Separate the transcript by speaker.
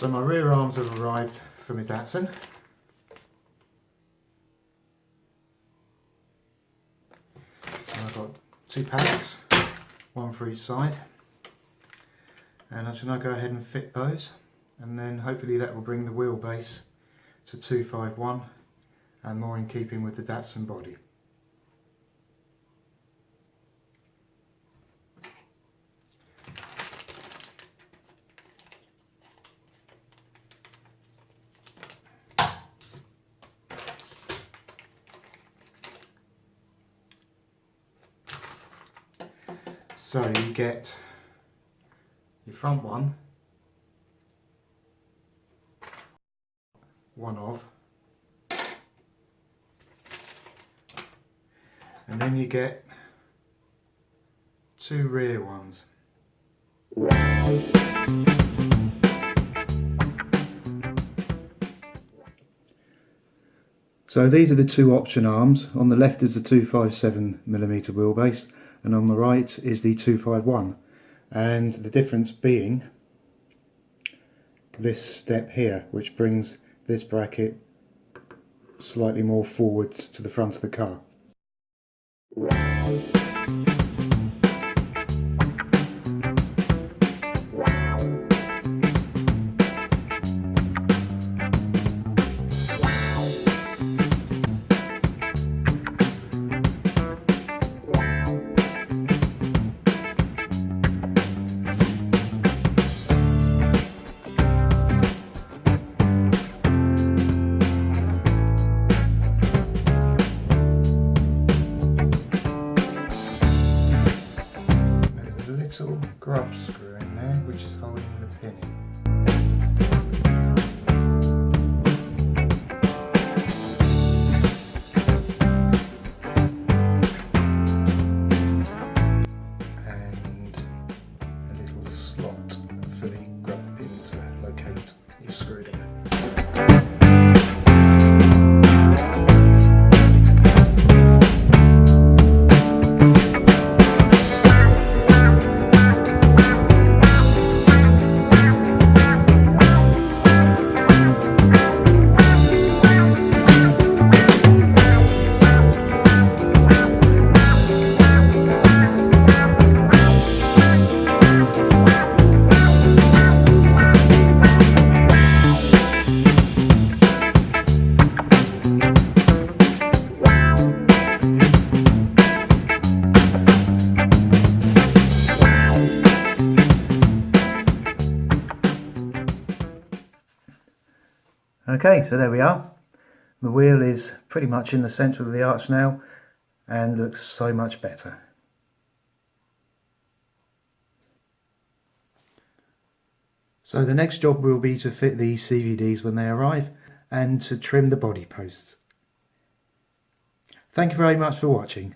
Speaker 1: So my rear arms have arrived from my Datsun. And I've got 2 packets, one for each side. And I'm just going to go ahead and fit those, and then hopefully that will bring the wheelbase to 251 and more in keeping with the Datsun body. So you get your front one of, and then you get 2 rear ones. So these are the 2 option arms. On the left is the 257mm wheelbase, and on the right is the 251, and the difference being this step here, which brings this bracket slightly more forwards to the front of the car. Little grub screw in there which is holding the pin in. And a little slot for the grub pin to locate your screw in. Okay, so there we are. The wheel is pretty much in the centre of the arch now and looks so much better. So the next job will be to fit the CVDs when they arrive and to trim the body posts. Thank you very much for watching.